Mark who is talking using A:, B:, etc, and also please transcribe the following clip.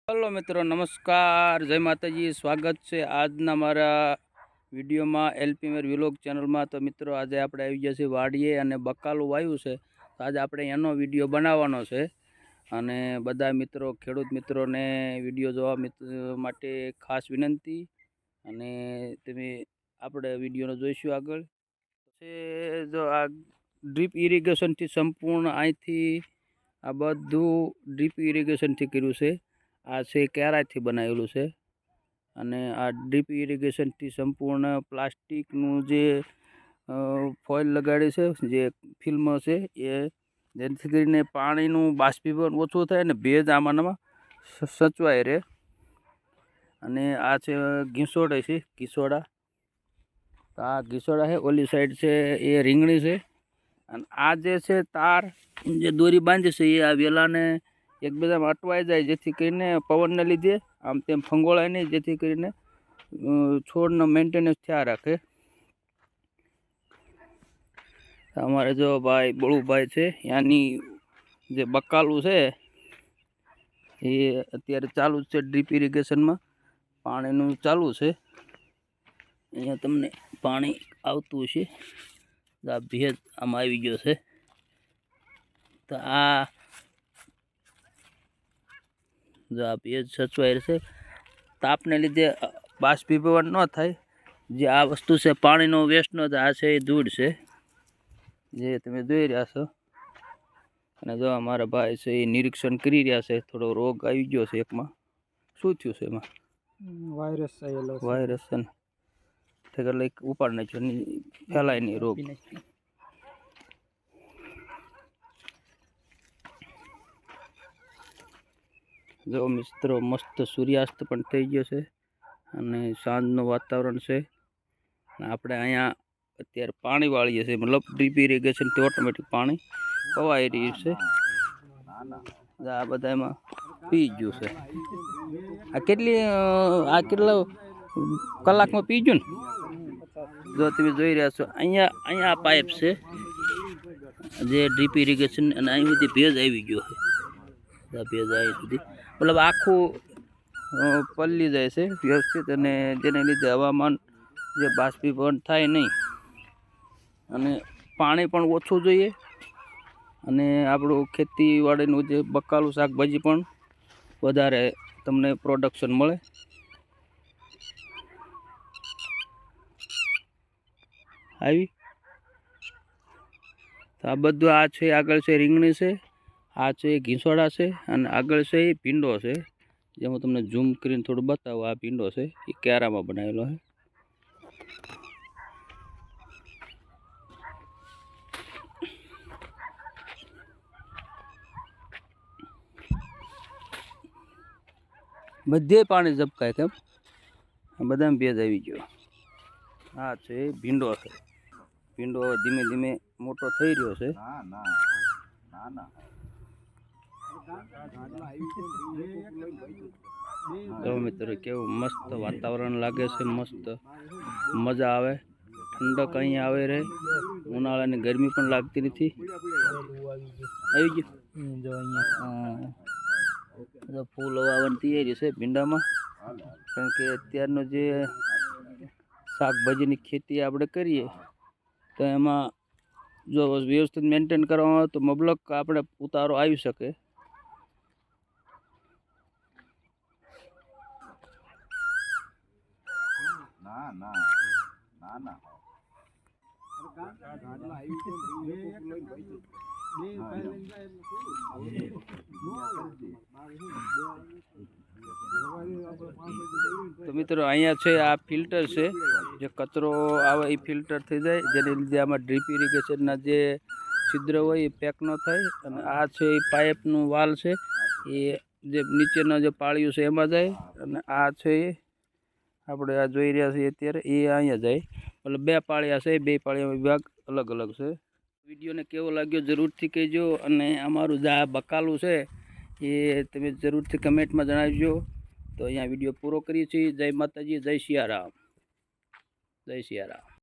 A: Hello मित्रों, नमस्कार, जय माताजी। स्वागत है आजना मारा विडियो में एलपी मेर व्लॉग चैनल में। तो मित्रों, आज आप आई गया छे वाड़ीए अने बकालू वायु से। तो आज आप एनो विडियो बनाववानो छे अने बधा मित्रों, खेडूत मित्रों ने विडियो जोवा माटे खास विनंती अने तमे आपणे विडियो जोईशुं आगळ। जो आ ड्रीप इरिगेशन थी संपूर्ण आहींथी आ बधुं ड्रीप इरिगेशन थी कर्युं छे। आ छे केराथी बनावेलुं छे अने आ ड्रीप इरिगेशन थी संपूर्ण प्लास्टिकनुं जे फॉइल लगाड़ी छे, जे फिल्म छे, ए जेथी करीने पाणीनुं बाष्पीभवन ओछुं थाय ने भेज आमां सचवाई रहे। अने आ छे घीसोड़ा छे, घीसोड़ा। तो आ घीसोड़ा है, ओली साइड छे ए રીંગણી छे। अने आ जे छे तार जे दोरी बांधी छे ए आ वेलाने एकबीजामां अटवाई जाय, जेथी करीने पवनने लीधे आम तेम फंगोळाय नहीं, जेथी करीने छोड़नो मेंटेनन्स थया राखे। अमारे जो भाई बळू भाई छे यानी जे बकालू छे ए अत्यारे चालू छे ड्रीप इरिगेशन में, पाणीनुं चालू छे। अहींया तमने पाणी आवतुं हशे। आ भेज आमां आवी गयो छे। तो आ जो आ भेज सचवाई छे, तापने लीधे बाष्पीभवन न थाय। जे आ वस्तु छे पाणीनो वेस्ट न थाय। आ छे धूळ छे जे तमे जोई रह्या छो। अने जो अमारा भाई छे निरीक्षण करी रह्या छे। थोड़ो रोग आई गयो छे एकमां। शुं थयुं छे एमां?
B: वायरस आयेलो छे।
A: वायरस छे ने ठेकर लाइक उपाड़ नाख्यो, फैलाय नहीं रोग। जो मित्रों, मस्त सूर्यास्त पण थई गयो छे अने सांजनो वातावरण छे। आपणे अहींया अत्यारे पाणी वाळीए छे, मतलब ड्रीप इरिगेशन थी ऑटोमेटिक पाणी पवाई रह्युं छे। आ बधायमां पी गयुं छे। आ કેટલા કલાકમાં પી ગયું ને? जो તમે જોઈ રહ્યા છો અહીંયા પાઇપ છે જે ડ્રીપ ઇરિગેશન, અને અહીં સુધી ભેજ આવી ગયો છે। ભેજ આવી સુધી મતલબ આખું પલ્લી જાય છે વ્યવસ્થિત, અને જેને લીધે હવામાન જે બાષ્પીભવન થાય નહીં અને પાણી પણ ઓછું જોઈએ, અને આપણું ખેતીવાડીનું જે બકાલું શાકભાજી પણ વધારે તમને પ્રોડક્શન મળે। આવી તો આ બધું આ છે, આગળ છે રીંગણી છે, આ છે ઘીસોડા છે, અને આગળ છે એ ભીંડો છે। જે હું તમને ઝૂમ કરીને થોડું બતાવું। આ ભીંડો છે એ ક્યારામાં બનાવેલો છે। બધે પાણી ઝબકાય કેમ? બધામાં ભેજ આવી ગયો। આ છે ભીંડો છે। ભીંડો ધીમે ધીમે મોટો થઈ રહ્યો છે। જો મિત્રો, કેવું મસ્ત વાતાવરણ લાગે છે, મસ્ત મજા આવે, ઠંડક અહીં આવે રહે, ઉનાળાની ગરમી પણ લાગતી નથી। આવી ગયું જો અહીંયા ફૂલ વાવવાની તૈયારી છે ભીંડામાં, કારણ કે અત્યારનો જે શાકભાજીની ખેતી આપણે કરીએ તો એમાં જો વ્યવસ્થિત મેન્ટેન કરવામાં આવે તો મબલક આપણે ઉતારો આવી શકે। तो मित्रों, अहींया छे आ फिल्टर छे, जे कचरो आवे ए फिल्टर थई जाय, जेने लीधे आमां ड्रीप इरिगेशनना जे छिद्र होय ए पेक न थाय। अने आ छे ए पाइपनुं वाल छे, ए जे नीचेना जे पाळिયું छे एमां जाय, अने आ छे આપણે આ જોઈ રહ્યા છીએ અત્યારે એ અહીંયા જાય। मतलब બે પાળિયા છે, બે પાળિયા વિભાગ અલગ અલગ છે। વિડીયોને કેવો લાગ્યો જરૂરથી કહેજો, અને અમારું જે આ બકાલું છે એ તમે જરૂરથી કમેન્ટમાં જણાવજો। તો અહીંયા વિડીયો પૂરો કરીએ છીએ। જય માતાજી, જય સિયારામ, જય સિયારામ।